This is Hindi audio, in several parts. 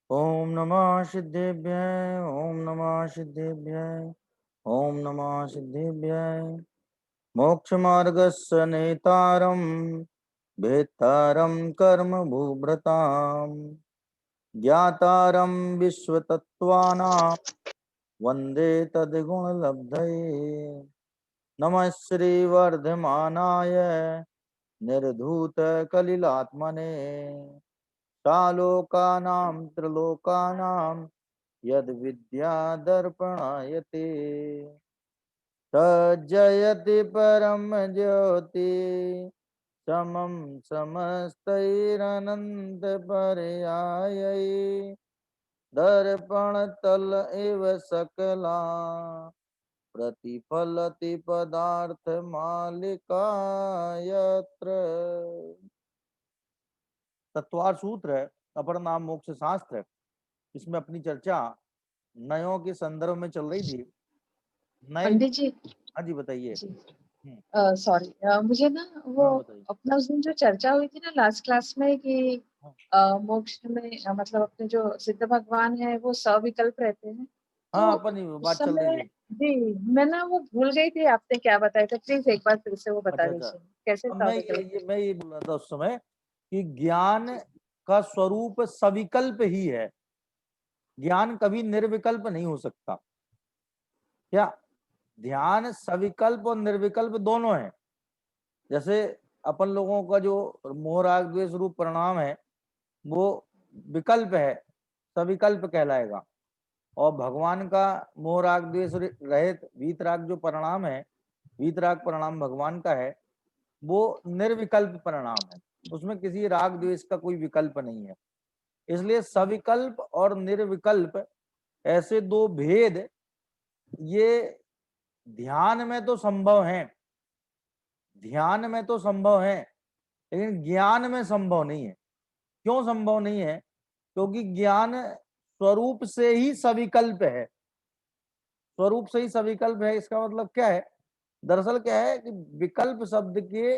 ओम नमः सिद्धेभ्यः ओम नमः सिद्धेभ्यः ओम नमः सिद्धेभ्यः मोक्षमार्गस्य नेतारं भेत्तारं कर्म भूभृतां ज्ञातारं विश्वतत्त्वानां वन्दे तद्गुणलब्धये नमः श्रीवर्धमानाय निर्धूतकलिलात्मने सालोकानां त्रिलोकानां यद्विद्यादर्पणायते तज्जयति परम ज्योति समं समस्तैरनन्तपर्यायै दर्पणतल इव सकला प्रतिफलति पदार्थमालिका यत्र। तत्वार सूत्र है, अपर नाम मोक्ष शास्त्र है। इसमें अपनी चर्चा नयों के संदर्भ में चल रही थी। नए, पंडित जी। हाँ जी बताइए। जी सॉरी, मुझे ना वो हाँ बताइए। अपना उस दिन जो चर्चा हुई थी ना लास्ट क्लास में कि हाँ मोक्ष में मतलब अपने जो सिद्ध भगवान है वो सविकल्प रहते हैं, हाँ, तो अपन उस बात चल रही समय थी। जी मैं ना वो भूल गई थी आपने क्या बताया था, प्लीज एक बार फिर से वो बता अच्छा अच्छा, दीजिए कैसे अब मैं सविकल्प। ये बोल रहा था उस समय कि ज्ञान का स्वरूप सविकल्प ही है। ज्ञान कभी निर्विकल्प नहीं हो सकता। क्या ध्यान सविकल्प और निर्विकल्प दोनों है। जैसे अपन लोगों का जो मोह राग द्वेष रूप परिणाम है वो विकल्प है, सविकल्प कहलाएगा। और भगवान का मोह राग द्वेष रहित वीतराग जो परिणाम है, वीतराग परिणाम भगवान का है, वो निर्विकल्प परिणाम है। उसमें किसी राग द्वेष का कोई विकल्प नहीं है। इसलिए सविकल्प और निर्विकल्प ऐसे दो भेद ये ध्यान में तो संभव है, ध्यान में तो संभव है, लेकिन ज्ञान में संभव नहीं है। क्यों संभव नहीं है? क्योंकि ज्ञान स्वरूप से ही सविकल्प है। स्वरूप से ही सविकल्प है, इसका मतलब क्या है? दरअसल क्या है कि विकल्प शब्द के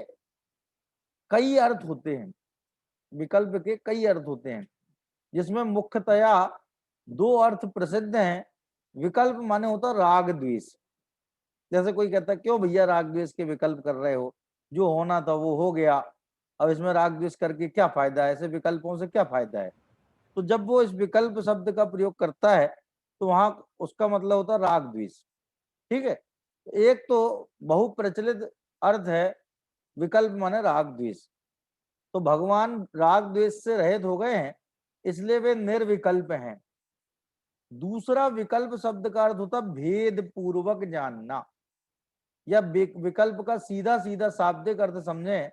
कई अर्थ होते हैं। विकल्प के कई अर्थ होते हैं, जिसमें मुख्यतया दो अर्थ प्रसिद्ध हैं। विकल्प माने होता राग द्वेष। जैसे कोई कहता है क्यों भैया राग द्वेष के विकल्प कर रहे हो, जो होना था वो हो गया, अब इसमें राग द्वेष करके क्या फायदा है, ऐसे विकल्पों से क्या फायदा है। तो जब वो इस विकल्प शब्द का प्रयोग करता है तो वहां उसका मतलब होता है राग द्वेष। ठीक है, एक तो बहुप्रचलित अर्थ है विकल्प माने राग द्वेष। तो भगवान राग द्वेष से रहित हो गए हैं, इसलिए वे निर्विकल्प हैं। दूसरा विकल्प शब्द का अर्थ होता भेद पूर्वक जानना, या विकल्प का सीधा सीधा शाब्दिक अर्थ समझे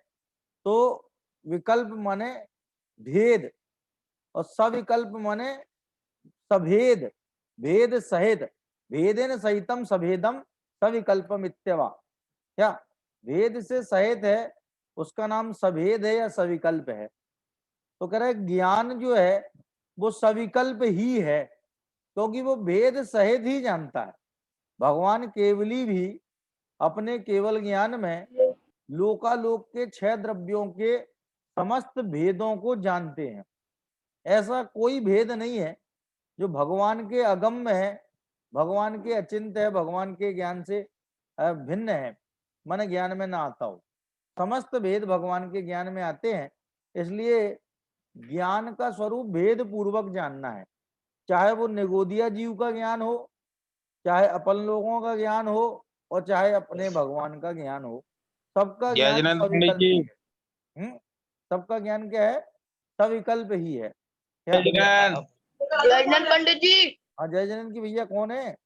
तो विकल्प माने भेद, और सविकल्प माने सभेद, भेद सहित, भेदेन सहितम सभेदम सविकल्पम इत्यवा। क्या भेद से सहित है उसका नाम सभेद है या सविकल्प है? तो कह रहे ज्ञान जो है वो सविकल्प ही है, क्योंकि वो भेद सहित ही जानता है। भगवान केवली भी अपने केवल ज्ञान में लोकालोक के 6 द्रव्यों के समस्त भेदों को जानते हैं। ऐसा कोई भेद नहीं है जो भगवान के अगम्य है, भगवान के अचिंत्य है, भगवान के ज्ञान से भिन्न है, मन ज्ञान में ना आता हो। समस्त भेद भगवान के ज्ञान में आते हैं। इसलिए ज्ञान का स्वरूप भेद पूर्वक जानना है। चाहे वो निगोदिया जीव का ज्ञान हो, चाहे अपन लोगों का ज्ञान हो, और चाहे अपने भगवान का ज्ञान हो, सबका जय ज्ञान जगन्नाथ पंडित सविकल्प जी। ही है। सबका ज्ञान क्या है? सविकल्प ही है। क्या? जय जगन्नाथ। जय जगन्नाथ पंडित जी। हाँ जय जनन की भैया कौन है?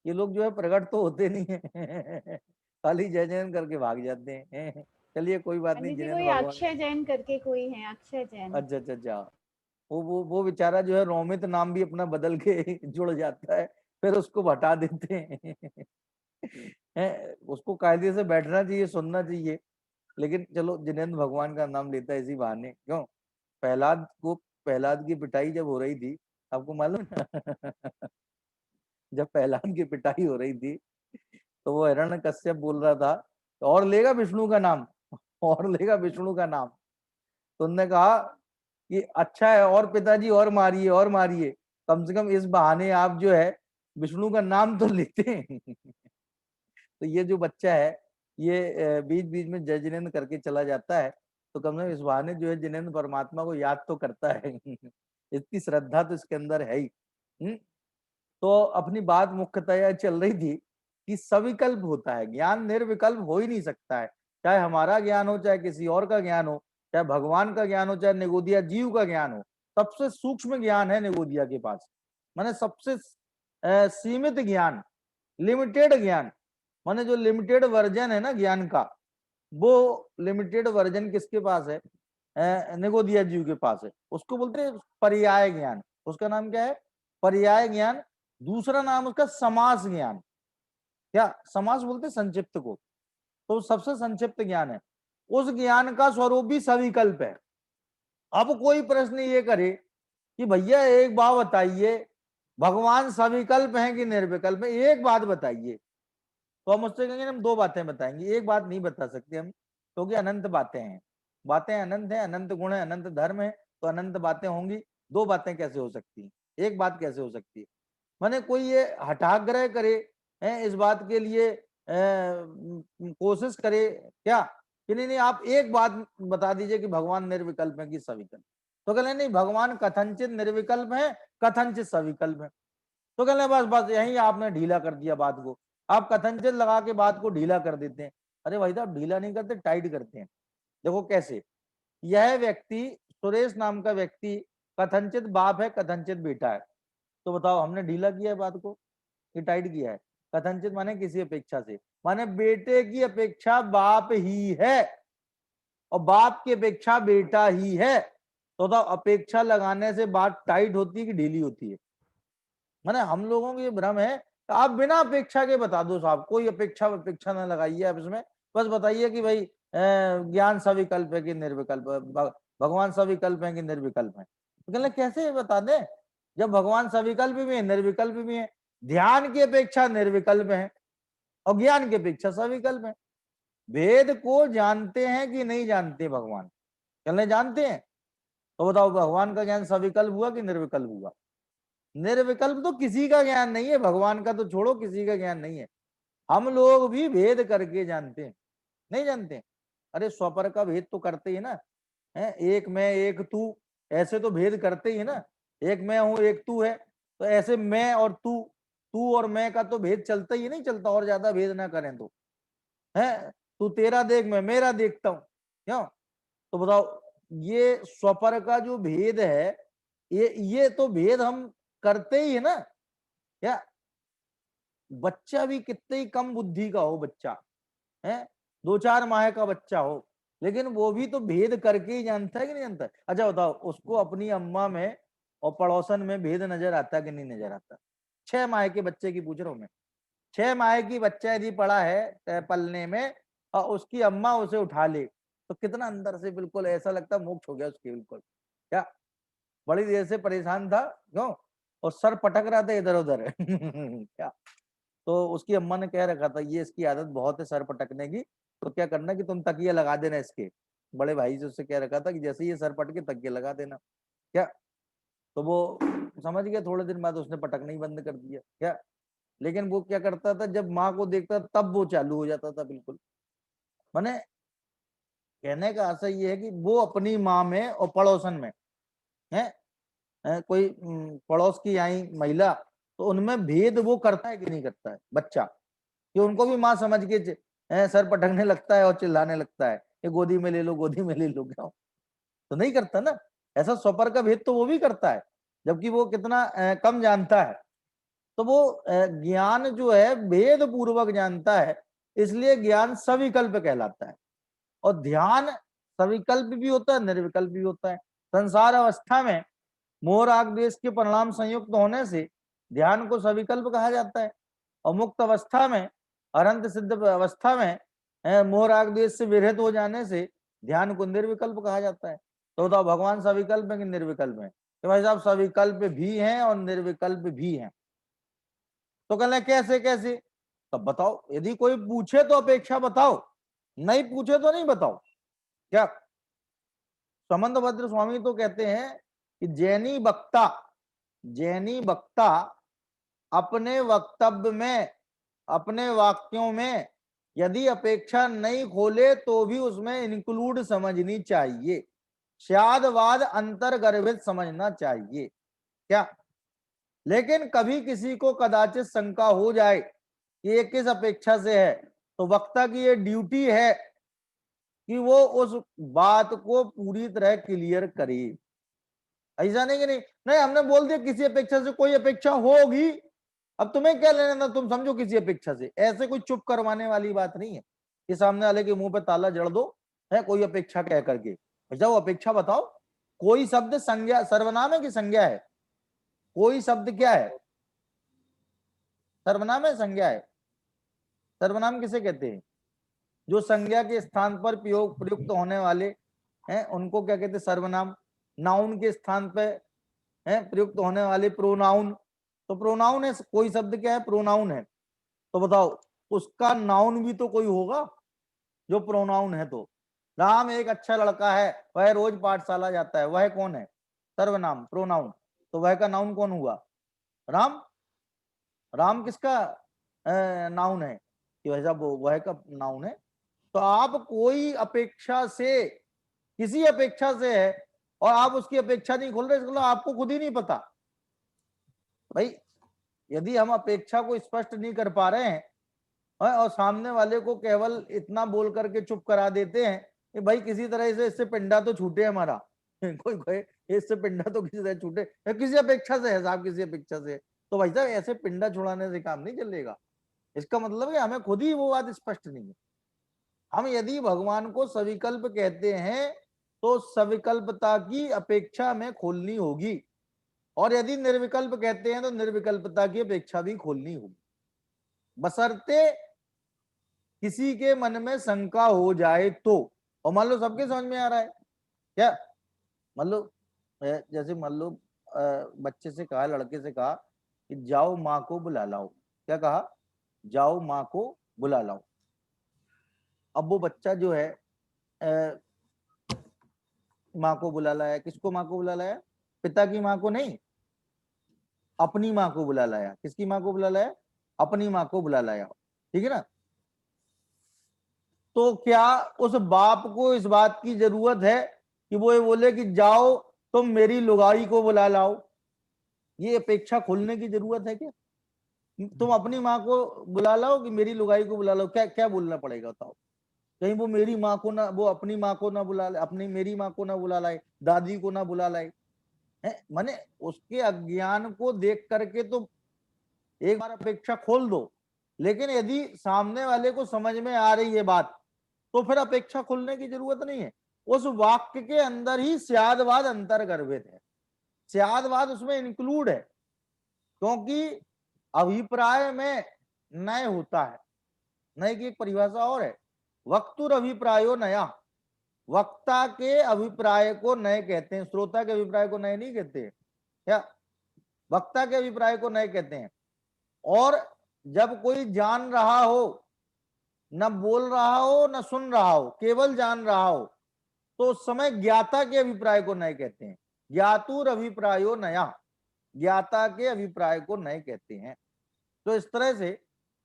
ये लोग जो है प्रकट तो होते नहीं है खाली जय जैन करके भाग जाते हैं चलिए कोई बात नहीं, पंडित जी जिनेन्द्र कोई भगवान। अक्षय जैन करके कोई है, अक्षय जैन। अच्छा अच्छा अच्छा, वो बेचारा जो है रोमित नाम भी अपना बदल के जुड़ जाता है, फिर उसको हटा देते हैं उसको कायदे से बैठना चाहिए, सुनना चाहिए, लेकिन चलो जिनेन्द्र भगवान का नाम लेता है इसी बहाने। क्यों? प्रहलाद की पिटाई जब हो रही थी, आपको मालूम है? जब प्रहलाद की पिटाई हो रही थी तो वो हिरण्यकश्यप बोल रहा था और लेगा विष्णु का नाम और लेगा विष्णु का नाम। तो उन्होंने कहा कि अच्छा है और पिताजी और मारिए और मारिए, कम से कम इस बहाने आप जो है विष्णु का नाम तो लेते हैं। तो ये जो बच्चा है ये बीच बीच में जय जिनेंद्र करके चला जाता है, तो कम से कम इस बहाने जो है जिनेंद्र परमात्मा को याद तो करता है। इतनी श्रद्धा तो इसके अंदर है ही। तो अपनी बात मुख्यतया चल रही थी कि सविकल्प होता है, ज्ञान निर्विकल्प हो ही नहीं सकता है। चाहे हमारा ज्ञान हो, चाहे किसी और का ज्ञान हो, चाहे भगवान का ज्ञान हो, चाहे निगोदिया जीव का ज्ञान हो, सबसे सूक्ष्म ज्ञान है निगोदिया के पास। माने सबसे सीमित ज्ञान, लिमिटेड ज्ञान, माने जो लिमिटेड वर्जन है ना ज्ञान का, वो लिमिटेड वर्जन किसके पास है? निगोदिया जीव के पास है। उसको बोलते हैं पर्याय ज्ञान। उसका नाम क्या है? पर्याय ज्ञान। दूसरा नाम उसका समास ज्ञान। क्या समास बोलते हैं? संक्षिप्त को। तो सबसे संक्षिप्त ज्ञान है। उस ज्ञान का स्वरूप भी सविकल्प है। अब कोई प्रश्न ये करे कि भैया एक बात बताइए, भगवान सविकल्प है कि निर्विकल्प है? एक बात बताइए। तो हम उससे कहेंगे हम दो बातें बताएंगे, एक बात नहीं बता सकते हम, क्योंकि अनंत बातें हैं। बातें अनंत है, अनंत गुण है, अनंत धर्म है, तो अनंत बातें होंगी। दो बातें कैसे हो सकती हैं? एक बात कैसे हो सकती है? माने कोई ये हठाग्रह करे इस बात के लिए कोशिश करे क्या कि नहीं नहीं आप एक बात बता दीजिए कि भगवान निर्विकल्प है कि सविकल्प? तो कहले नहीं, भगवान कथनचित निर्विकल्प है, कथनचित सविकल्प है। तो कहले बस बस यही आपने ढीला कर दिया बात को। आप कथनचित लगा के बात को ढीला कर देते हैं। अरे भाई साहब, ढीला नहीं करते, टाइट करते हैं। देखो कैसे, यह व्यक्ति सुरेश नाम का व्यक्ति कथनचित बाप है, कथनचित बेटा है। तो बताओ हमने ढीला किया है बात को कि टाइट किया है? कथनचित माने किसी अपेक्षा से, माने बेटे की अपेक्षा बाप ही है और बाप की अपेक्षा बेटा ही है। तो बताओ अपेक्षा लगाने से बात टाइट होती है कि ढीली होती है? माने हम लोगों को ये भ्रम है, तो आप बिना अपेक्षा के बता दो साहब, कोई अपेक्षा ना लगाइए आप इसमें। बस बताइए कि भाई ज्ञान सविकल्प है कि निर्विकल्प है, भगवान सविकल्प है कि निर्विकल्प है? तो कहले कैसे बता दें जब भगवान सविकल्प भी है निर्विकल्प भी है? ध्यान की अपेक्षा निर्विकल्प है और ज्ञान की अपेक्षा सविकल्प है। वेद को जानते हैं कि नहीं जानते भगवान? कहले जानते हैं। तो बताओ भगवान का ज्ञान सविकल्प हुआ कि निर्विकल्प हुआ? निर्विकल्प तो किसी का ज्ञान नहीं है, भगवान का तो छोड़ो, किसी का ज्ञान नहीं है। हम लोग भी भेद करके जानते हैं, नहीं जानते? अरे स्वपर का भेद तो करते ही ना, है एक मैं एक तू, ऐसे तो भेद करते ही ना। एक मैं हूं एक तू है, तो ऐसे मैं और तू और मैं का तो भेद चलता ही नहीं चलता, और ज्यादा भेद ना करें तो। है तू तेरा देख मैं मेरा देखता हूं, क्यों? तो बताओ ये स्वपर का जो भेद है, ये तो भेद हम करते ही है ना। क्या बच्चा भी कितने ही कम बुद्धि का हो, बच्चा है 2-4 माह का बच्चा हो, लेकिन वो भी तो भेद करके ही जानता है कि नहीं जानता है? अच्छा बताओ उसको अपनी अम्मा में और पड़ोसन में भेद नजर आता है कि नहीं नजर आता? 6 माह के बच्चे की पूछ रहा हूं मैं। 6 माह की बच्चा यदि पड़ा है पलने में और उसकी अम्मा उसे उठा ले, तो कितना अंदर से बिल्कुल ऐसा लगता है मोक्ष हो गया उसके बिल्कुल। क्या बड़ी देर से परेशान था, क्यों? और सर पटक रहा था इधर उधर। क्या तो उसकी अम्मा ने कह रखा था ये इसकी आदत बहुत है सर पटकने की, तो क्या करना कि तुम तकिया लगा देना इसके। बड़े भाई से उससे कह रखा था कि जैसे ये सर पटके तकिया लगा देना। क्या तो वो समझ गया, थोड़े दिन बाद उसने पटकना ही बंद कर दिया। क्या लेकिन वो क्या करता था, जब माँ को देखता तब वो चालू हो जाता था बिल्कुल। माने कहने का आशय ये है कि वो अपनी माँ में और पड़ोसन में है कोई पड़ोस की आई महिला, तो उनमें भेद वो करता है कि नहीं करता है बच्चा? कि उनको भी माँ समझ के सर पटकने लगता है और चिल्लाने लगता है ये गोदी में ले लो गोदी में ले लो, क्या तो नहीं करता ना? ऐसा स्वपर का भेद तो वो भी करता है, जबकि वो कितना कम जानता है। तो वो ज्ञान जो है भेद पूर्वक जानता है, इसलिए ज्ञान सविकल्प कहलाता है। और ध्यान सविकल्प भी होता है, निर्विकल्प भी होता है। संसार अवस्था में मोह राग द्वेष के परिणाम संयुक्त होने से ध्यान को सविकल्प कहा जाता है, और मुक्त अवस्था में अनंत सिद्ध अवस्था में मोह राग द्वेष से विरहित हो जाने से ध्यान को निर्विकल्प कहा जाता है। तो बताओ भगवान सविकल्प है कि निर्विकल्प है? तो भाई साहब सविकल्प भी हैं और निर्विकल्प भी हैं। तो कहना कैसे कैसे? तब बताओ, यदि कोई पूछे तो अपेक्षा बताओ, नहीं पूछे तो नहीं बताओ। क्या समंतभद्र स्वामी तो कहते हैं कि जैनी वक्ता अपने वक्तव्य में, अपने वाक्यों में यदि अपेक्षा नहीं खोले तो भी उसमें इंक्लूड समझनी चाहिए, स्यादवाद अंतर्गर्भित समझना चाहिए क्या। लेकिन कभी किसी को कदाचित शंका हो जाए कि ये किस अपेक्षा से है, तो वक्ता की ये ड्यूटी है कि वो उस बात को पूरी तरह क्लियर करे। ऐसा नहीं कि नहीं हमने बोल दिया किसी अपेक्षा से, कोई अपेक्षा होगी, अब तुम्हें क्या लेना था, तुम समझो किसी अपेक्षा से। ऐसे कोई चुप करवाने वाली बात नहीं है कि सामने वाले के मुंह पे ताला जड़ दो है कोई अपेक्षा कह करके। जाओ अपेक्षा बताओ। कोई शब्द संज्ञा सर्वनाम है कि संज्ञा है? कोई शब्द क्या है? सर्वनाम है, संज्ञा है? सर्वनाम किसे कहते हैं? जो संज्ञा के स्थान पर प्रयुक्त होने वाले हैं उनको क्या कहते हैं? सर्वनाम। नाउन के स्थान पे है प्रयुक्त होने वाले प्रोनाउन, तो प्रोनाउन है। कोई शब्द क्या है? प्रोनाउन है। तो बताओ उसका नाउन भी तो कोई होगा जो प्रोनाउन है। तो राम एक अच्छा लड़का है, वह रोज पाठशाला जाता है, वह कौन है? सर्वनाम, प्रोनाउन। तो वह का नाउन कौन हुआ? राम। राम किसका नाउन है? कि वह का नाउन है। तो आप कोई अपेक्षा से, किसी अपेक्षा से है और आप उसकी अपेक्षा नहीं खोल रहे, इसको आपको खुद ही नहीं पता। भाई यदि हम अपेक्षा को स्पष्ट नहीं कर पा रहे हैं और सामने वाले को केवल इतना बोल करके चुप करा देते हैं कि भाई किसी तरह से इससे पिंडा तो छूटे हमारा कोई कहे इससे पिंडा तो किसी तरह छूटे, किसी अपेक्षा से है साहब, किसी अपेक्षा से, तो भाई साहब ऐसे पिंडा छुड़ाने से काम नहीं चलेगा। इसका मतलब है हमें खुद ही वो बात स्पष्ट नहीं है। हम यदि भगवान को सविकल्प कहते हैं तो सविकल्पता की अपेक्षा में खोलनी होगी, और यदि निर्विकल्प कहते हैं तो निर्विकल्पता की अपेक्षा भी खोलनी होगी, बशर्ते किसी के मन में शंका हो जाए तो। और मान लो सबके समझ में आ रहा है क्या, मान लो जैसे मान लो बच्चे से कहा, लड़के से कहा कि जाओ माँ को बुला लाओ। क्या कहा? जाओ माँ को बुला लाओ। अब वो बच्चा जो है माँ को बुला लाया। किसको माँ को बुला लाया? पिता की माँ को नहीं, अपनी माँ को बुला लाया। किसकी माँ को बुला लाया? अपनी माँ को बुला लाया। ठीक है ना। तो क्या उस बाप को इस बात की जरूरत है कि वो ये बोले कि जाओ तुम मेरी लुगाई को बुला लाओ? ये अपेक्षा खोलने की जरूरत है क्या? तुम अपनी माँ को बुला लाओ कि मेरी लुगाई को बुला लाओ? क्या क्या बोलना पड़ेगा बताओ? कहीं वो मेरी माँ को ना, वो अपनी माँ को ना बुला लाए, अपनी मेरी माँ को ना बुला लाए, दादी को ना बुला लाए है। माने उसके अज्ञान को देख करके तो एक बार अपेक्षा खोल दो, लेकिन यदि सामने वाले को समझ में आ रही है बात तो फिर अपेक्षा खोलने की जरूरत नहीं है। उस वाक्य के अंदर ही स्यादवाद अंतर्गर्भित है, स्यादवाद उसमें इंक्लूड है, क्योंकि अभिप्राय में नय होता है। नय की एक परिभाषा और है, वक्तुर अभिप्रायो नया। वक्ता के अभिप्राय को नय कहते हैं, श्रोता के अभिप्राय को नय नहीं कहते क्या? वक्ता के अभिप्राय को नय कहते हैं। और जब कोई जान रहा हो, न बोल रहा हो न सुन रहा हो, केवल जान रहा हो, तो उस समय ज्ञाता के अभिप्राय को नय कहते हैं। ज्ञातुर अभिप्रायो नया, ज्ञाता के अभिप्राय को नय कहते हैं। तो इस तरह से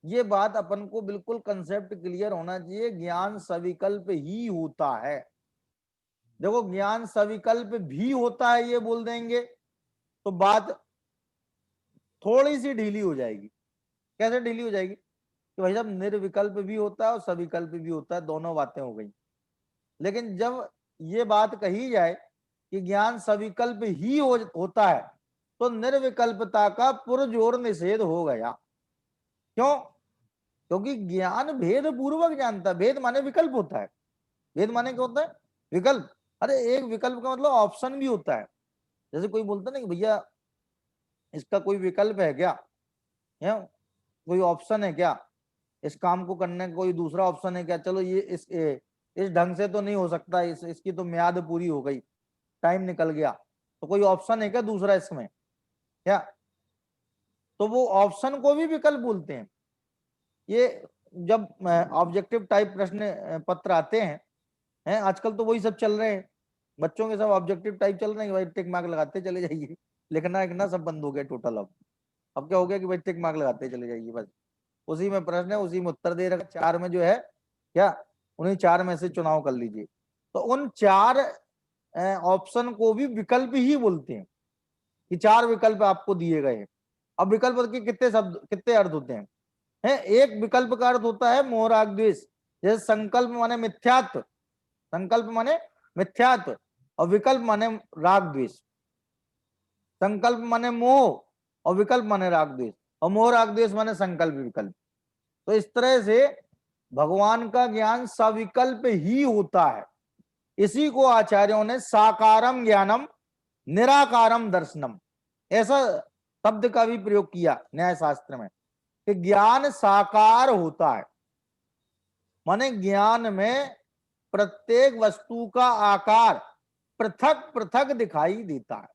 ये बात अपन को बिल्कुल कंसेप्ट क्लियर होना चाहिए। ज्ञान सविकल्प ही होता है। देखो ज्ञान सविकल्प भी होता है ये बोल देंगे तो बात थोड़ी सी ढीली हो जाएगी। कैसे ढीली हो जाएगी? कि भाई साहब निर्विकल्प भी होता है और सविकल्प भी होता है, दोनों बातें हो गई। लेकिन जब ये बात कही जाए कि ज्ञान सविकल्प ही होता है तो निर्विकल्पता का पुरजोर निषेध हो गया। क्यों? क्योंकि ज्ञान भेद पूर्वक जानता है। भेद माने विकल्प होता है। भेद माने क्या होता है? विकल्प। अरे एक विकल्प का मतलब ऑप्शन भी होता है। जैसे कोई बोलता ना कि भैया इसका कोई विकल्प है क्या, या कोई ऑप्शन है क्या, इस काम को करने का कोई दूसरा ऑप्शन है क्या? चलो ये इस ढंग से तो नहीं हो सकता, इसकी तो म्याद पूरी हो गई, टाइम निकल गया, तो कोई ऑप्शन है क्या दूसरा इसमें क्या? तो वो ऑप्शन को भी विकल्प बोलते हैं। ये जब ऑब्जेक्टिव टाइप प्रश्न पत्र आते हैं आजकल तो वही सब चल रहे हैं बच्चों के सब ऑब्जेक्टिव टाइप चल रहे हैं कि भाई टिक मार्क लगाते चले जाइए, लिखना लिखना सब बंद हो गया टोटल। अब क्या हो गया कि भाई टिक मार्क लगाते चले जाइए, बस उसी में प्रश्न है, उसी में उत्तर दे रखा, 4 में जो है क्या, उन्हीं 4 में से चुनाव कर लीजिए। तो उन 4 ऑप्शन को भी विकल्प ही बोलते हैं कि 4 विकल्प आपको दिए गए हैं। अब विकल्प के कितने शब्द, कितने अर्थ होते हैं? एक विकल्प का अर्थ होता है मोह राग द्वेष। जैसे संकल्प माने मिथ्यात्व, संकल्प माने मिथ्यात्व, और विकल्प माने राग द्वेष। संकल्प माने मोह और विकल्प माने राग द्वेष, और मोह राग द्वेष माने संकल्प विकल्प। तो इस तरह से भगवान का ज्ञान सविकल्प ही होता है। इसी को आचार्यों ने साकारम ज्ञानम निराकारम दर्शनम ऐसा शब्द का भी प्रयोग किया न्याय शास्त्र में, कि ज्ञान साकार होता है, माने ज्ञान में प्रत्येक वस्तु का आकार पृथक पृथक दिखाई देता है।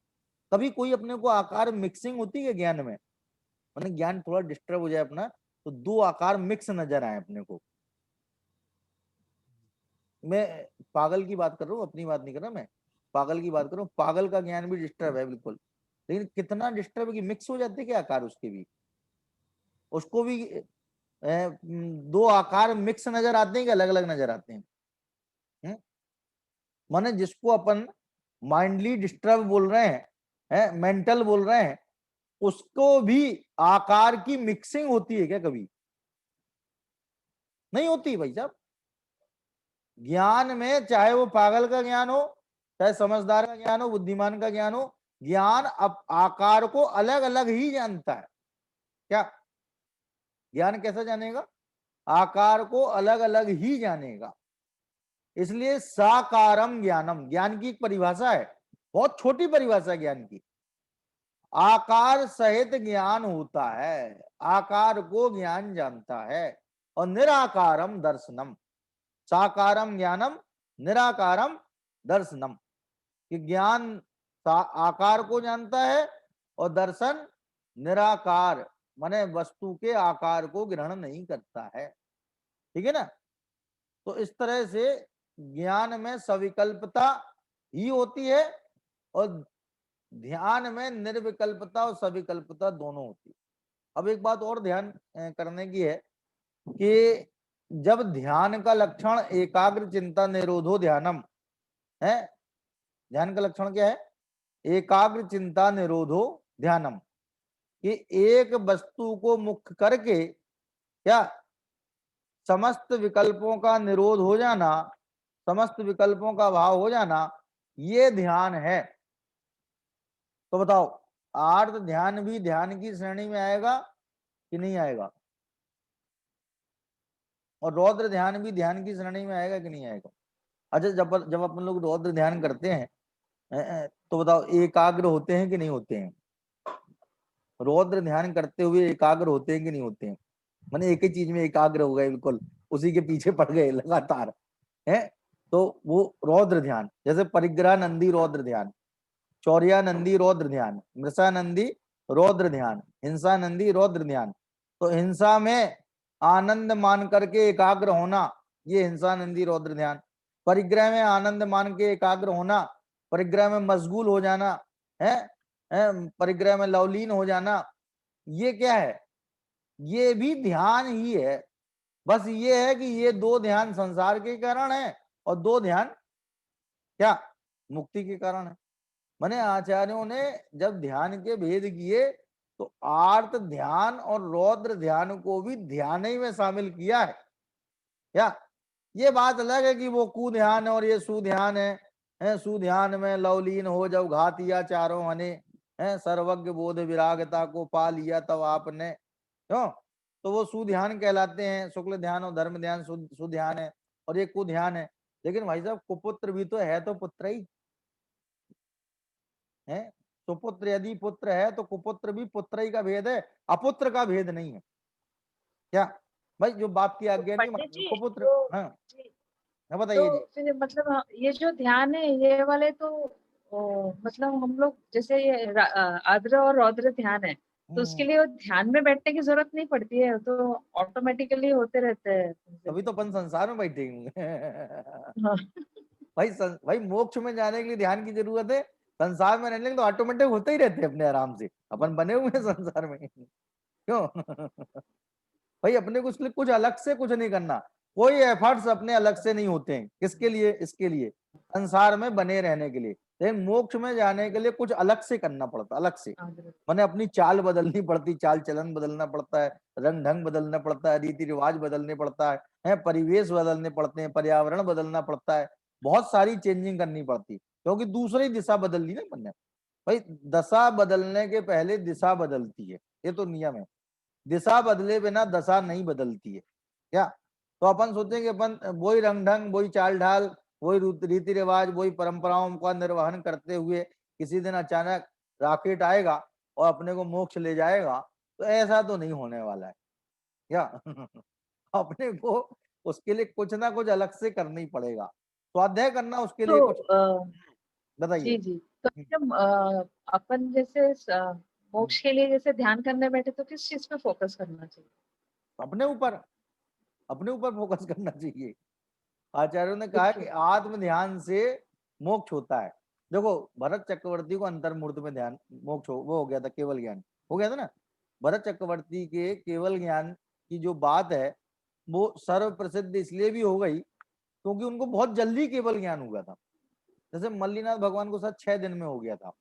कभी कोई अपने को आकार मिक्सिंग होती है ज्ञान में, माने ज्ञान थोड़ा डिस्टर्ब हो जाए अपना, तो 2 आकार मिक्स नजर आए अपने को। मैं पागल की बात कर रहा हूँ, अपनी बात नहीं कर रहा, मैं पागल की बात कर रहा हूँ। पागल का ज्ञान भी डिस्टर्ब है बिल्कुल, लेकिन कितना डिस्टर्ब है कि मिक्स हो जाते क्या आकार उसके भी, उसको भी 2 आकार मिक्स नजर आते हैं कि अलग अलग नजर आते हैं? माने जिसको अपन माइंडली डिस्टर्ब बोल रहे हैं, मेंटल बोल रहे हैं, उसको भी आकार की मिक्सिंग होती है क्या? कभी नहीं होती भाई साहब। ज्ञान में चाहे वो पागल का ज्ञान हो, चाहे समझदार का ज्ञान हो, बुद्धिमान का ज्ञान हो, ज्ञान अब आकार को अलग अलग ही जानता है। क्या ज्ञान कैसा जानेगा? आकार को अलग अलग ही जानेगा। इसलिए साकारम ज्ञानम, ज्ञान की एक परिभाषा है, बहुत छोटी परिभाषा ज्ञान की। आकार सहित ज्ञान होता है, आकार को ज्ञान जानता है। और निराकारम दर्शनम, साकारम ज्ञानम निराकारम दर्शनम, कि ज्ञान आकार को जानता है और दर्शन निराकार माने वस्तु के आकार को ग्रहण नहीं करता है। ठीक है ना? तो इस तरह से ज्ञान में सविकल्पता ही होती है और ध्यान में निर्विकल्पता और सविकल्पता दोनों होती है। अब एक बात और ध्यान करने की है कि जब ध्यान का लक्षण एकाग्र चिंता निरोधो ध्यानम है, ध्यान का लक्षण क्या है? एकाग्र चिंता निरोधो ध्यानम, कि एक वस्तु को मुख्य करके क्या समस्त विकल्पों का निरोध हो जाना, समस्त विकल्पों का अभाव हो जाना, ये ध्यान है। तो बताओ आर्त ध्यान भी ध्यान की श्रेणी में आएगा कि नहीं आएगा? और रौद्र ध्यान भी ध्यान की श्रेणी में आएगा कि नहीं आएगा? अच्छा, जब अपन लोग रौद्र ध्यान करते हैं तो बताओ एकाग्र होते हैं कि नहीं होते हैं? रौद्र ध्यान करते हुए एकाग्र होते हैं कि नहीं होते हैं? माने एक ही चीज में एकाग्र हो गए, बिल्कुल उसी के पीछे पड़ गए लगातार है। तो वो रौद्र ध्यान, जैसे परिग्रह नंदी रौद्र ध्यान, चौर्या नंदी रौद्र ध्यान, मृषा नंदी रौद्र ध्यान, हिंसा नंदी रौद्र ध्यान। तो हिंसा में आनंद मान करके एकाग्र होना, ये हिंसा नंदी रौद्र ध्यान। परिग्रह में आनंद मान के एकाग्र होना, परिग्रह में मशगूल हो जाना है, परिग्रह में लवलीन हो जाना, ये क्या है? ये भी ध्यान ही है। बस ये है कि ये 2 ध्यान संसार के कारण है और 2 ध्यान क्या मुक्ति के कारण है। माने आचार्यों ने जब ध्यान के भेद किए तो आर्त ध्यान और रौद्र ध्यान को भी ध्यान ही में शामिल किया है। क्या ये बात अलग है कि वो कुध्यान है और ये सुध्यान है, सुध्यान में लवलीन हो जब घातिया चारों हने, सर्वज्ञ बोध विरागता को पा लिया तब आपने, क्यों? तो वो सुध्यान कहलाते हैं, शुक्ल ध्यान और धर्म ध्यान सुध्यान है, और ये कुध्यान है। लेकिन भाई साहब कुपुत्र भी तो है, तो पुत्र ही है। सुपुत्र यदि पुत्र है तो कुपुत्र भी पुत्र ही का भेद है, अपुत्र का भेद नहीं है। क्या भाई, जो बाप की आज्ञा नहीं पंडित जी कुपुत्र, तो हाँ जी, बताइए जी। तो फिर मतलब ये जो ध्यान है ये वाले तो मतलब हम लोग जैसे ये आर्द्र और रौद्र ध्यान है तो उसके लिए वो ध्यान में बैठने की जरूरत नहीं पड़ती है, तो ऑटोमेटिकली होते रहते हैं। तभी तो अपन संसार में बैठे हाँ। भाई मोक्ष में जाने के लिए ध्यान की जरूरत है, संसार में रहने के लिए तो ऑटोमेटिक होते ही रहते हैं अपने आराम से, अपन बने हुए हैं संसार में। क्यों? भाई अपने को उसके लिए कुछ अलग से कुछ नहीं करना, कोई एफर्ट्स अपने अलग से नहीं होते हैं। किसके लिए? इसके लिए संसार में बने रहने के लिए। लेकिन मोक्ष में जाने के लिए कुछ अलग से करना पड़ता, अलग से माने अपनी चाल बदलनी पड़ती, चाल चलन बदलना पड़ता है, रंग ढंग बदलना पड़ता है, रीति रिवाज बदलने पड़ता है, परिवेश बदलने पड़ते हैं, पर्यावरण बदलना पड़ता है, बहुत सारी चेंजिंग करनी पड़ती, क्योंकि दूसरी दिशा बदल ली ना बनने। भाई दशा बदलने के पहले दिशा बदलती है, ये तो नियम है। दिशा बदले बिना दशा नहीं बदलती है क्या? तो अपन सोचेंगे अपन वही रंग ढंग, वही चाल ढाल, वही रीति रिवाज, वही परंपराओं का निर्वहन करते हुए किसी दिन अचानक रॉकेट आएगा और अपने को मोक्ष ले जाएगा, तो ऐसा तो नहीं होने वाला है क्या? अपने को उसके लिए कुछ ना कुछ अलग से करना ही पड़ेगा, स्वाध्याय करना उसके लिए तो कुछ। बताइए। जी जी, तो जब अपन जैसे मोक्ष के लिए जैसे ध्यान करने बैठे तो किस चीज पे फोकस करना चाहिए? अपने ऊपर, अपने ऊपर फोकस करना चाहिए। आचार्यों ने कहा अच्छा। कि आत्म ध्यान से मोक्ष होता है। देखो भरत चक्रवर्ती को अंतर्मूर्त में ध्यान मोक्ष वो हो गया था, केवल ज्ञान हो गया था ना। भरत चक्रवर्ती के केवल ज्ञान की जो बात है वो सर्व प्रसिद्ध इसलिए भी हो गई क्योंकि उनको बहुत जल्दी केवल ज्ञान हुआ था। जैसे मल्लीनाथ भगवान को शायद 6 दिन में हो गया था।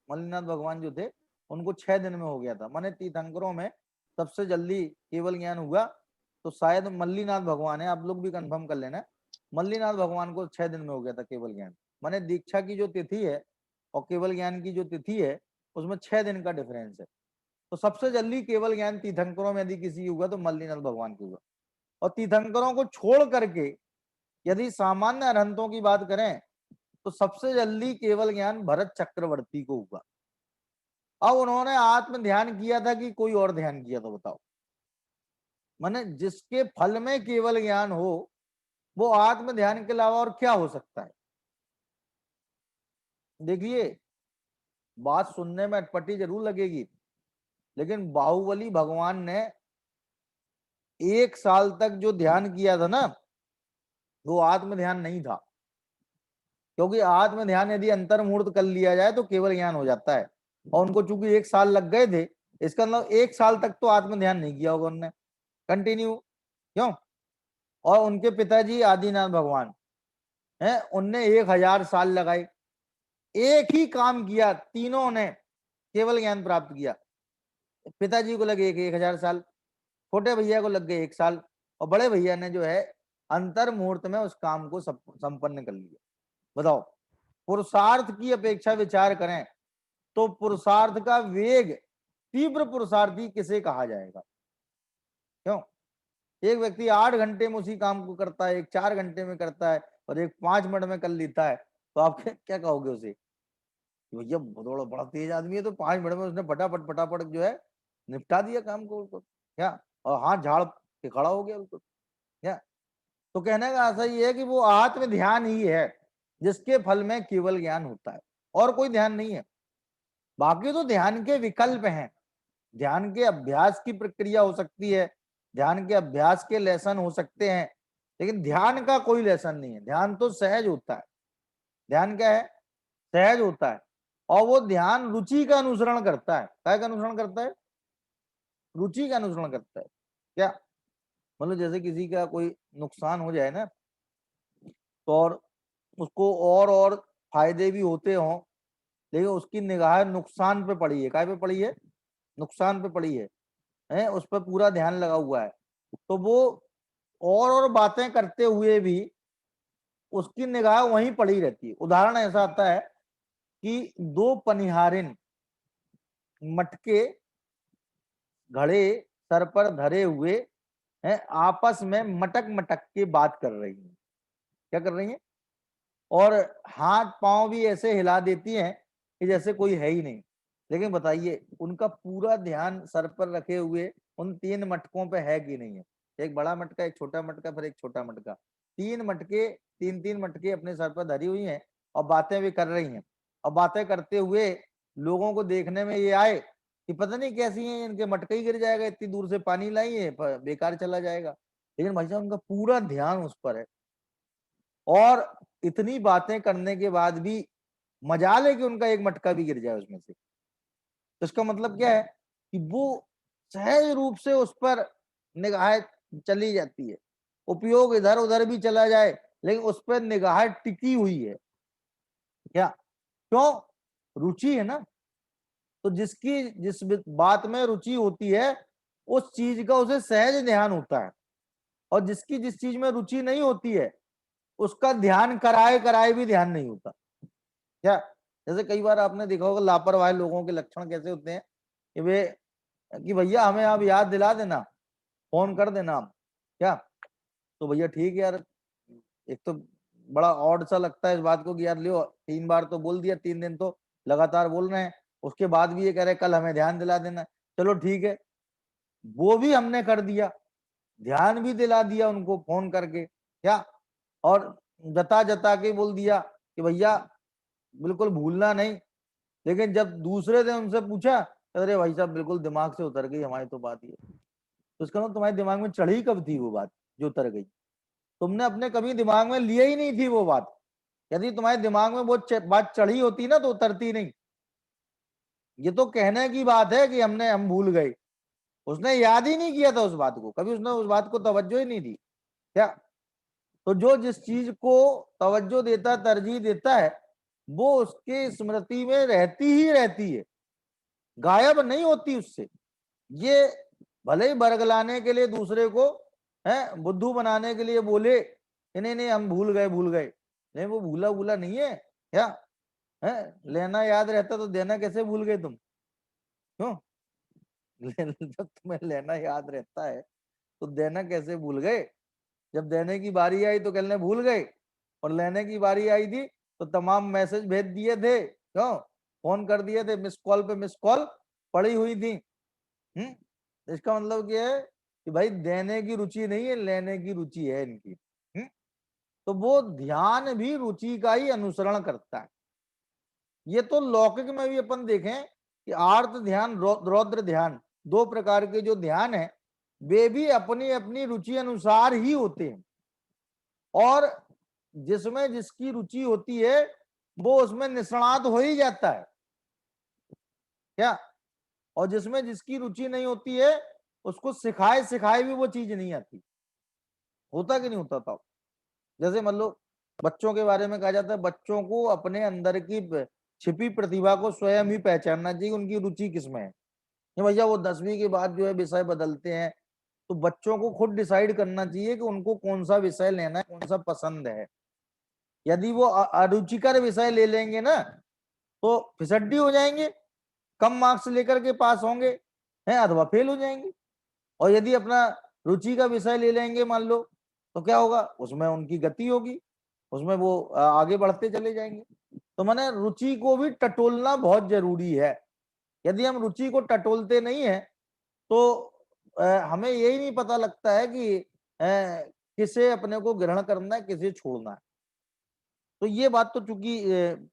मल्लीनाथ भगवान जो थे उनको 6 दिन में हो गया था। माने तीर्थंकरों में सबसे जल्दी केवल ज्ञान हुआ तो शायद मल्लीनाथ भगवान है, आप लोग भी कंफर्म कर लेना। मल्लीनाथ भगवान को 6 दिन में हो गया था केवल ज्ञान। माने दीक्षा की जो तिथि है और केवल ज्ञान की जो तिथि है उसमें 6 दिन का डिफरेंस है। तो सबसे जल्दी केवल ज्ञान तीर्थंकरों में यदि किसी हुआ तो मल्लीनाथ भगवान की हुआ। और तीर्थंकरों को छोड़ करके यदि सामान्य अरहंतों की बात करें तो सबसे जल्दी केवल ज्ञान भरत चक्रवर्ती को हुआ। अब उन्होंने आत्म ध्यान किया था कि कोई और ध्यान किया था बताओ? माने जिसके फल में केवल ज्ञान हो वो आत्म ध्यान के अलावा और क्या हो सकता है? देखिए बात सुनने में अटपटी जरूर लगेगी, लेकिन बाहुबली भगवान ने 1 साल तक जो ध्यान किया था ना वो आत्म ध्यान नहीं था। क्योंकि आत्म ध्यान यदि अंतर्मुहूर्त कर लिया जाए तो केवल ज्ञान हो जाता है। और उनको चूंकि 1 साल लग गए थे, इसका मतलब 1 साल तक तो आत्म ध्यान नहीं किया होगा उन्होंने कंटिन्यू। क्यों? और उनके पिताजी आदिनाथ भगवान हैं, उनने 1000 साल लगाए, एक ही काम किया, तीनों ने केवल ज्ञान प्राप्त किया। पिताजी को लगे 1000 साल, छोटे भैया को लग गए 1 साल, और बड़े भैया ने जो है अंतर मुहूर्त में उस काम को संपन्न कर लिया। बताओ पुरुषार्थ की अपेक्षा विचार करें तो पुरुषार्थ का वेग तीव्र पुरुषार्थी किसे कहा जाएगा? क्यों? एक व्यक्ति 8 घंटे में उसी काम को करता है, एक 4 घंटे में करता है और एक 5 मिनट में कर लेता है, तो आप क्या कहोगे उसे? भैया बड़ा बड़ा तेज आदमी है, तो 5 मिनट में उसने फटाफट फटाफट जो है निपटा दिया काम को उसको, क्या? और हाथ झाड़ के खड़ा हो गया उसको, क्या? तो कहने का आशा ये है कि वो आत्म ध्यान ही है जिसके फल में केवल ज्ञान होता है, और कोई ध्यान नहीं है। बाकी तो ध्यान के विकल्प हैं, ध्यान के अभ्यास की प्रक्रिया हो सकती है, ध्यान के अभ्यास के लेसन हो सकते हैं, लेकिन ध्यान का कोई लेसन नहीं है। ध्यान तो सहज होता है। ध्यान क्या है? सहज होता है। और वो ध्यान रुचि का अनुसरण करता है। क्या का अनुसरण करता है? रुचि का अनुसरण करता है। क्या मतलब जैसे किसी का कोई नुकसान हो जाए ना, तो और उसको और फायदे भी होते हों, लेकिन उसकी निगाह नुकसान पे पड़ी है। काय पे पड़ी है? नुकसान पे पड़ी है, उस पर पूरा ध्यान लगा हुआ है, तो वो और बातें करते हुए भी उसकी निगाह वहीं पड़ी रहती है। उदाहरण ऐसा आता है कि 2 पनिहारिन मटके घड़े सर पर धरे हुए हैं, आपस में मटक मटक के बात कर रही हैं। क्या कर रही हैं? और हाथ पांव भी ऐसे हिला देती हैं कि जैसे कोई है ही नहीं। लेकिन बताइए उनका पूरा ध्यान सर पर रखे हुए उन 3 मटकों पे है कि नहीं है? एक बड़ा मटका, एक छोटा मटका, फिर एक छोटा मटका, 3 मटके, 3-3 मटके अपने सर पर धरी हुई हैं और बातें भी कर रही हैं। और बातें करते हुए लोगों को देखने में ये आए कि पता नहीं कैसी हैं, इनके मटके ही गिर जाएगा, इतनी दूर से पानी लाई है, बेकार चला जाएगा। लेकिन भाई साहब उनका पूरा ध्यान उस पर है। और इतनी बातें करने के बाद भी मजाल है कि उनका एक मटका भी गिर जाए उसमें से। तो इसका मतलब क्या है कि वो सहज रूप से उस पर निगाह चली जाती है, उपयोग इधर उधर भी चला जाए लेकिन उस पर निगाह टिकी हुई है। क्या? क्यों? रुचि है ना। तो जिसकी जिस बात में रुचि होती है उस चीज का उसे सहज ध्यान होता है, और जिसकी जिस चीज में रुचि नहीं होती है उसका ध्यान कराए कराए भी ध्यान नहीं होता। क्या? जैसे कई बार आपने देखा होगा लापरवाह लोगों के लक्षण कैसे होते हैं कि वे कि भैया हमें आप याद दिला देना, फोन कर देना आप। क्या? तो भैया ठीक है यार, एक तो बड़ा ऑड सा लगता है इस बात को कि यार लियो 3 बार तो बोल दिया, 3 दिन तो लगातार बोल रहे हैं, उसके बाद भी ये कह रहे कल हमें ध्यान दिला देना। चलो ठीक है, वो भी हमने कर दिया, ध्यान भी दिला दिया उनको फोन करके। क्या? और जता जता के बोल दिया कि भैया बिल्कुल भूलना नहीं। लेकिन जब दूसरे दिन उनसे पूछा, अरे भाई साहब बिल्कुल दिमाग से उतर गई हमारी तो बात ये। तो इसका मतलब तुम्हारे दिमाग में चढ़ी कब थी वो बात जो उतर गई? तुमने अपने कभी दिमाग में लिए ही नहीं थी वो बात। यदि तुम्हारे दिमाग में वो बात चढ़ी होती ना तो उतरती नहीं। ये तो कहने की बात है कि हम भूल गए, उसने याद ही नहीं किया था उस बात को, कभी उसने उस बात को तवज्जो ही नहीं दी। क्या? तो जो जिस चीज को तवज्जो देता, तरजीह देता है, वो उसके स्मृति में रहती ही रहती है, गायब नहीं होती उससे। ये भले ही बरगलाने के लिए दूसरे को है, बुद्धू बनाने के लिए बोले कि नहीं नहीं हम भूल गए, नहीं वो भूला भूला नहीं है। क्या है? लेना याद रहता तो देना कैसे भूल गए तुम? क्यों? जब तुम्हें लेना याद रहता है तो देना कैसे भूल गए? जब देने की बारी आई तो कहने भूल गए, और लेने की बारी आई थी तो तमाम मैसेज भेज दिए थे, क्यों फोन कर दिए थे, मिस कॉल पे मिस कॉल पड़ी हुई थी। इसका मतलब क्या है कि भाई देने की रुचि नहीं है, लेने की रुचि है इनकी। तो वो ध्यान भी रुचि का ही अनुसरण करता है। ये तो लौकिक में भी अपन देखें कि आर्त ध्यान, रौद्र ध्यान, 2 प्रकार के जो ध्यान है वे भी अपनी अपनी रुचि अनुसार ही होते हैं, और जिसमें जिसकी रुचि होती है वो उसमें निष्णात हो ही जाता है। क्या? और जिसमें जिसकी रुचि नहीं होती है उसको सिखाए सिखाए भी वो चीज नहीं आती। होता कि नहीं होता था? जैसे मान लो बच्चों के बारे में कहा जाता है, बच्चों को अपने अंदर की छिपी प्रतिभा को स्वयं ही पहचानना चाहिए, उनकी रुचि किसमें है। ये भैया वो 10वीं के बाद जो है विषय बदलते हैं, तो बच्चों को खुद डिसाइड करना चाहिए कि उनको कौन सा विषय लेना है, कौन सा पसंद है। यदि वो अरुचिकर विषय ले लेंगे ना तो फिसड्डी हो जाएंगे, कम मार्क्स लेकर के पास होंगे हैं अथवा फेल हो जाएंगे। और यदि अपना रुचि का विषय ले लेंगे मान लो, तो क्या होगा, उसमें उनकी गति होगी, उसमें वो आगे बढ़ते चले जाएंगे। तो मैंने रुचि को भी टटोलना बहुत जरूरी है। यदि हम रुचि को टटोलते नहीं है तो हमें यही नहीं पता लगता है कि किसे अपने को ग्रहण करना है, किसे छोड़ना है। तो ये बात तो चूंकि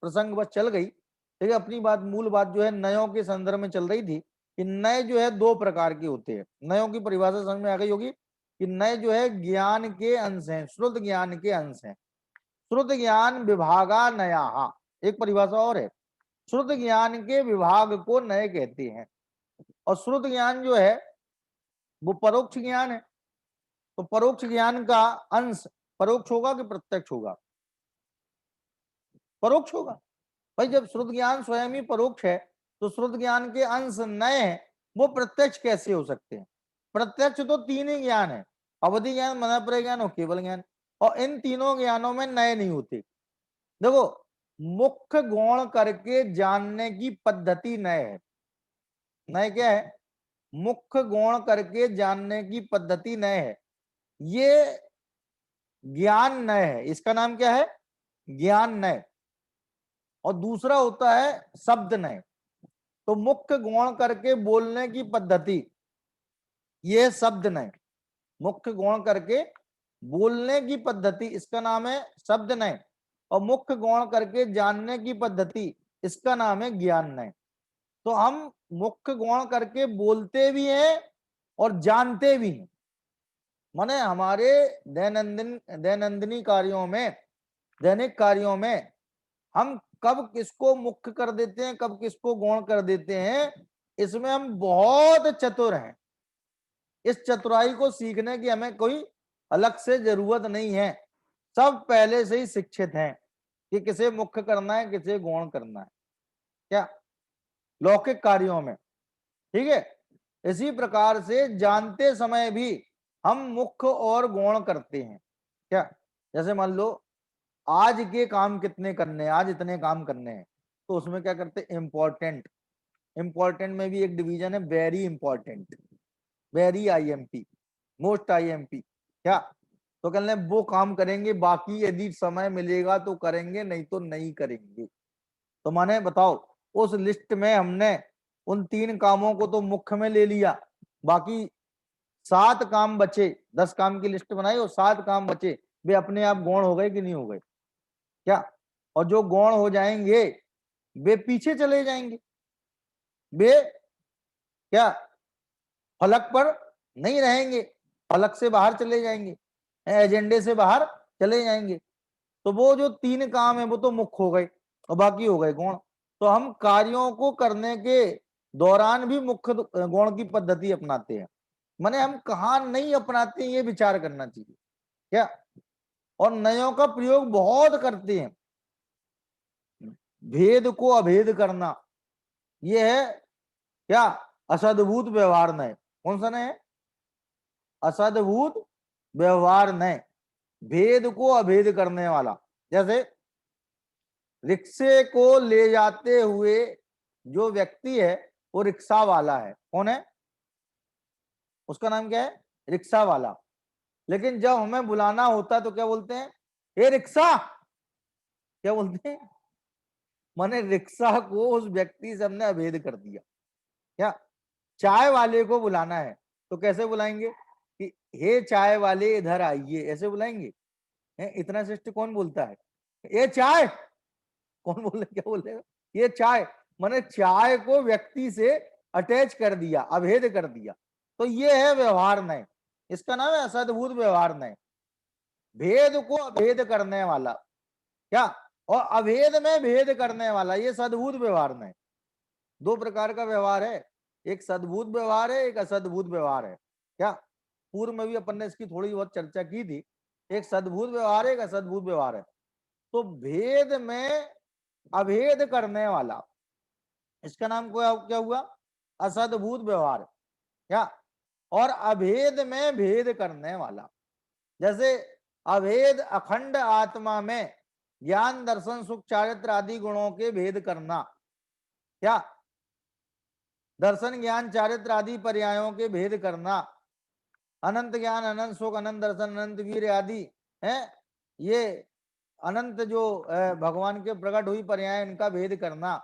प्रसंग बस चल गई, लेकिन अपनी बात, मूल बात जो है नयों के संदर्भ में चल रही थी कि नए जो है 2 प्रकार के होते हैं। नयों की परिभाषा समझ में आ गई होगी कि नए जो है ज्ञान के अंश हैं, श्रुत ज्ञान के अंश हैं। श्रुत ज्ञान विभागा नया, एक परिभाषा और है, श्रुत ज्ञान के विभाग को नए कहते हैं। और श्रुत ज्ञान जो है वो परोक्ष ज्ञान है। तो परोक्ष ज्ञान का अंश परोक्ष होगा कि प्रत्यक्ष होगा? परोक्ष होगा। भाई जब श्रुत ज्ञान स्वयं ही परोक्ष है तो श्रुत ज्ञान के अंश नए हैं, वो प्रत्यक्ष कैसे हो सकते हैं? प्रत्यक्ष तो 3 ही ज्ञान है, अवधि ज्ञान, मनःप्रय ज्ञान और केवल ज्ञान, और इन तीनों ज्ञानों में नए नहीं होते। देखो, मुख्य गौण करके जानने की पद्धति नए है। नए क्या है? मुख्य गौण करके जानने की पद्धति नए है, ये ज्ञान नए है, इसका नाम क्या है? ज्ञान नए। और दूसरा होता है शब्द नए। तो मुख्य गौण करके बोलने की पद्धति, ये शब्द नए। मुख्य गौण करके बोलने की पद्धति, इसका नाम है शब्द नए। और मुख्य गौण करके जानने की पद्धति, इसका नाम है ज्ञान नए। तो हम मुख्य गौण करके बोलते भी हैं और जानते भी हैं। माने हमारे दैनंदिनी कार्यों में दैनिक कार्यों में हम कब किसको मुख्य कर देते हैं, कब किसको गौण कर देते हैं, इसमें हम बहुत चतुर हैं। इस चतुराई को सीखने की हमें कोई अलग से जरूरत नहीं है, सब पहले से ही शिक्षित हैं कि किसे मुख्य करना है, किसे गौण करना है, क्या लौकिक कार्यों में। ठीक है, इसी प्रकार से जानते समय भी हम मुख्य और गौण करते हैं। क्या, जैसे मान लो आज के काम कितने करने हैं, आज इतने काम करने हैं, तो उसमें क्या करते हैं, इंपॉर्टेंट। इंपॉर्टेंट में भी एक डिवीजन है, very important, very IMP, most IMP. क्या, तो कहने वो काम करेंगे, बाकी यदि समय मिलेगा तो करेंगे, नहीं तो नहीं करेंगे। तो माने बताओ, उस लिस्ट में हमने उन 3 कामों को तो मुख्य में ले लिया, बाकी 7 काम बचे, 10 काम की लिस्ट बनाई और 7 काम बचे, वे अपने आप गौण हो गए कि नहीं हो गए? क्या, और जो गौण हो जाएंगे वे पीछे चले जाएंगे, वे क्या फलक पर नहीं रहेंगे, फलक से बाहर चले जाएंगे, एजेंडे से बाहर चले जाएंगे। तो वो जो 3 काम है वो तो मुख्य हो गए और बाकी हो गए गौण। तो हम कार्यों को करने के दौरान भी मुख्य गौण की पद्धति अपनाते हैं, माने हम कहाँ नहीं अपनाते हैं ये विचार करना चाहिए। क्या, और नयों का प्रयोग बहुत करते हैं, भेद को अभेद करना, ये है क्या, असद्भुत व्यवहार नय। कौन सा नय है? असद्भुत व्यवहार नय, भेद को अभेद करने वाला। जैसे रिक्शे को ले जाते हुए जो व्यक्ति है वो रिक्शा वाला है, कौन है? उसका नाम क्या है? रिक्शा वाला। लेकिन जब हमें बुलाना होता है तो क्या बोलते हैं? ए रिक्शा, क्या बोलते हैं? माने रिक्शा को उस व्यक्ति से हमने अभेद कर दिया। क्या, चाय वाले को बुलाना है तो कैसे बुलाएंगे कि हे चाय वाले इधर आइए, ऐसे बुलाएंगे? इतना शिष्ट कौन बोलता है? ये चाय, कौन बोले, क्या बोलेगा? ये चाय, माने चाय को व्यक्ति से अटैच कर दिया, अभेद कर दिया। तो ये है व्यवहार नय, इसका नाम है असद्भुत व्यवहार नय, भेद को अभेद करने वाला। क्या, और अभेद में भेद करने वाला, ये सद्भुत व्यवहार नय। 2 प्रकार का व्यवहार है, एक सद्भुत व्यवहार है, एक असद्भुत व्यवहार है। क्या, पूर्व में भी अपन ने इसकी थोड़ी बहुत चर्चा की थी, एक सद्भुत व्यवहार है, एक असद्भुत व्यवहार है। तो भेद में अभेद करने वाला, इसका नाम क्या हुआ? असद्भुत व्यवहार। क्या, और अभेद में भेद करने वाला, जैसे अभेद अखंड आत्मा में ज्ञान दर्शन सुख चारित्र आदि गुणों के भेद करना। क्या, दर्शन ज्ञान चारित्र आदि पर्यायों के भेद करना, अनंत ज्ञान अनंत सुख अनंत दर्शन अनंत वीर आदि है, ये अनंत जो भगवान के प्रकट हुई पर्याय, इनका भेद करना,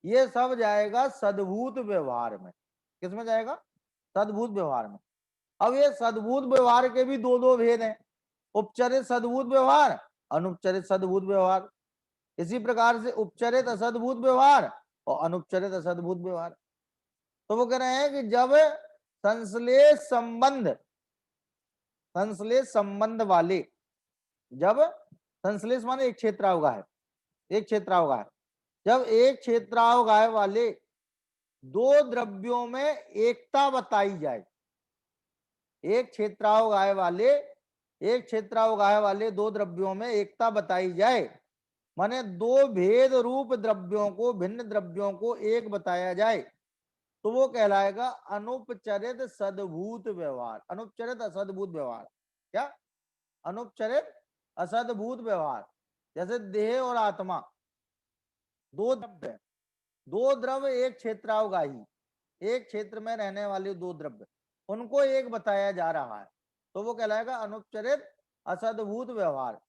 ये सब जाएगा सद्भुत व्यवहार में। किसमें जाएगा? सद्भुत व्यवहार में। अब ये सद्भुत व्यवहार के भी 2 भेद हैं, उपचरित सद्भुत व्यवहार, अनुपचरित सद्भुत व्यवहार। इसी प्रकार से उपचरित असद्भुत व्यवहार और अनुपचरित असद्भुत व्यवहार। तो वो कह रहे हैं कि जब संश्लेष संबंध वाले, जब संश्लेष माने एक क्षेत्रावगाह है, एक क्षेत्रावगाह, जब एक क्षेत्रावगाह वाले 2 द्रव्यों में एकता बताई जाए, एक क्षेत्रावगाह वाले 2 द्रव्यों में एकता बताई जाए, माने 2 भेद रूप द्रव्यों को, भिन्न द्रव्यों को एक बताया जाए, तो वो कहलाएगा अनुपचरित सद्भुत व्यवहार। अनुपचरित असद्भुत व्यवहार। क्या, अनुपचरित असद्भुत व्यवहार। जैसे देह और आत्मा 2 द्रव्य, 2 द्रव्य एक क्षेत्रावगाही, एक क्षेत्र में रहने वाले 2 द्रव्य, उनको एक बताया जा रहा है, तो वो कहलाएगा अनुपचरित असद्भुत व्यवहार।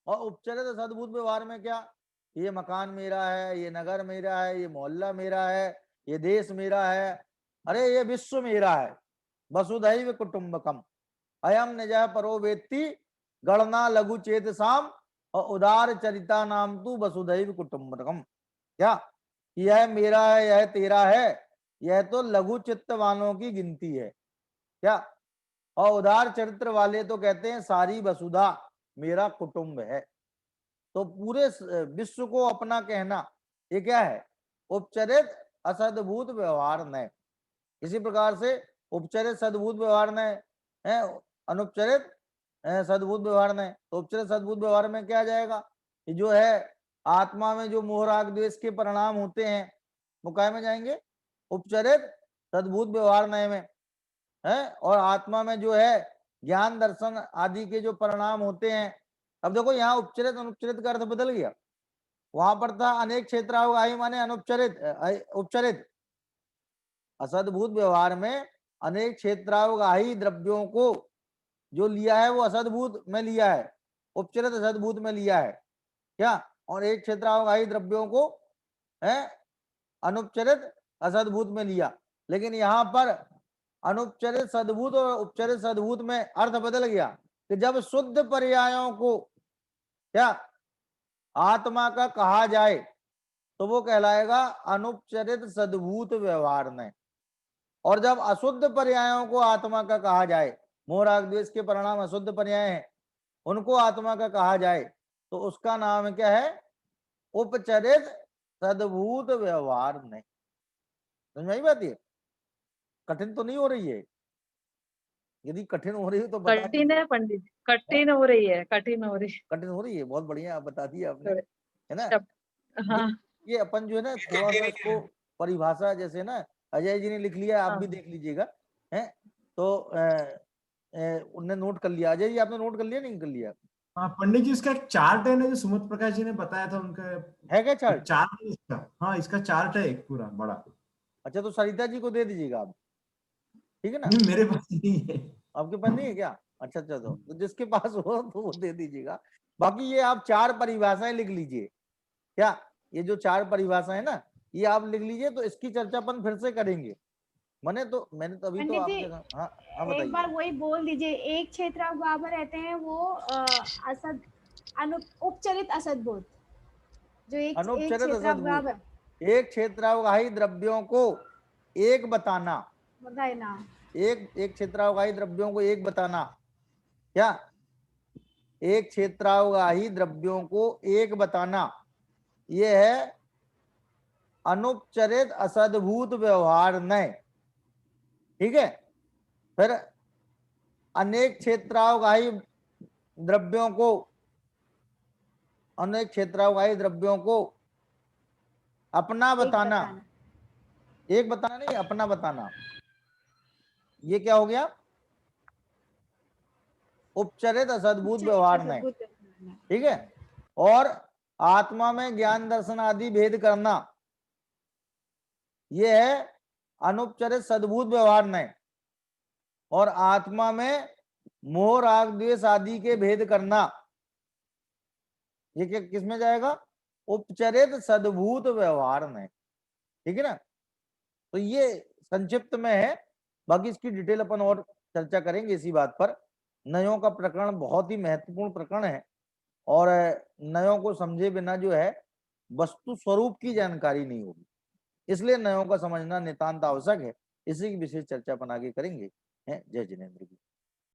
और उपचरित असद्भुत व्यवहार में क्या, ये मकान मेरा है, ये नगर मेरा है, ये मोहल्ला मेरा है, ये देश मेरा है, अरे ये विश्व मेरा है, वसुधैव कुटुंबकम अयम निजः परो वेत्ति गणना लघु चेतसाम और उदार चरिता नाम तू वसुधैव कुटुंबकम। क्या, यह मेरा है, यह तेरा है, यह तो लघु चित्त वालों की गिनती है। क्या, और उदार चरित्र वाले तो कहते हैं सारी वसुधा मेरा कुटुंब है। तो पूरे विश्व को अपना कहना ये क्या है? उपचरित असद्भुत व्यवहार नय। इसी प्रकार से उपचरित सद्भुत व्यवहार नय है, अनुपचरित सद्भुत व्यवहार नय। तो उपचरित सद्भुत व्यवहार में क्या आ जाएगा? कि जो है आत्मा में जो मोह राग द्वेष के परिणाम होते हैं वो काय में जाएंगे? उपचरित सद्भुत व्यवहार नय में है। और आत्मा में जो है ज्ञान दर्शन आदि के जो परिणाम होते हैं, अब देखो यहाँ उपचरित अनुपचरित का अर्थ बदल गया। वहां पर था अनेक क्षेत्रावगाही माने अनुपचरित उपचरित। असद्भुत व्यवहार में अनेक क्षेत्रावगाही द्रव्यों को जो लिया है वो असद्भुत में लिया है, उपचरित असद्भुत में लिया है क्या? और एक क्षेत्रावगाही द्रव्यों को है अनुपचरित असद्भुत में लिया। लेकिन यहाँ पर अनुपचरित सद्भुत और उपचरित सद्भुत में अर्थ बदल गया कि जब शुद्ध पर्यायों को क्या आत्मा का कहा जाए तो वो कहलाएगा अनुपचरित सद्भुत व्यवहार में। और जब अशुद्ध पर्यायों को आत्मा का कहा जाए, मोह राग द्वेष के परिणाम अशुद्ध पर्याय हैं, उनको आत्मा का कहा जाए तो उसका नाम क्या है? उपचरित सद्भुत व्यवहार नहीं। समझ में आई बात? ये कठिन तो नहीं हो रही है? यदि कठिन हो रही है तो बता कठिन दीजिए। है पंडित जी, कठिन हो रही है, कठिन हो रही कठिन हो रही है, बहुत बढ़िया, आप बता दिया आपने, है। है ना? हाँ ये अपन जो है ना थोड़ा सा इसको परिभाषा जैसे ना अजय जी ने लिख लिया, आप भी देख लीजिएगा, है तो उनने नोट कर लिया। अजय जी आपने नोट कर लिया नहीं कर लिया? हाँ पंडित जी, इसका एक चार्ट है ना जो सुमित प्रकाश जी ने बताया था, उनका है क्या चार्ट? चार्ट है इसका। हाँ इसका चार्ट है एक पूरा बड़ा। अच्छा तो सरिता जी को दे दीजिएगा आप, ठीक है ना? नहीं मेरे पास नहीं है। आपके पास नहीं है क्या? अच्छा अच्छा, तो जिसके पास हो तो वो दे दीजिएगा। बाकी ये आप 4 परिभाषाएं लिख लीजिए क्या? ये जो 4 परिभाषाएं है ना ये आप लिख लीजिए, तो इसकी चर्चा अपन फिर से करेंगे। मैंने तो अभी तो पंडित जी, आपके हाँ एक बार बताइए। वही बोल दीजिए, एक क्षेत्र में रहते हैं वो असद उपचरित असद्भुत, जो एक अनुपचरित क्षेत्र असद्भुत, एक क्षेत्रावगाही द्रव्यों को एक बताना, बताए ना। एक क्षेत्रावगाही द्रव्यों को एक बताना क्या? एक क्षेत्रावगाही द्रव्यों को एक बताना, ये है अनुपचरित असद्भुत व्यवहार नय। ठीक है? फिर अनेक क्षेत्रावगाही द्रव्यों को, अनेक क्षेत्रावगाही द्रव्यों को अपना बताना, एक बताना नहीं अपना बताना, ये क्या हो गया? उपचरित असद्भुत व्यवहार नय। ठीक है? और आत्मा में ज्ञान दर्शन आदि भेद करना, यह है अनुपचरित सद्भुत व्यवहार नय। और आत्मा में मोह राग द्वेष आदि के भेद करना, ये क्या किस में जाएगा? उपचरित सद्भुत व्यवहार नय। ठीक है ना? तो ये संक्षिप्त में है, बाकी इसकी डिटेल अपन और चर्चा करेंगे इसी बात पर। नयों का प्रकरण बहुत ही महत्वपूर्ण प्रकरण है और नयों को समझे बिना जो है वस्तु स्वरूप की जानकारी नहीं होगी, इसलिए नयों का समझना नितांत आवश्यक है। इसी की विशेष चर्चा अपन आगे करेंगे। जय जिनेंद्र की।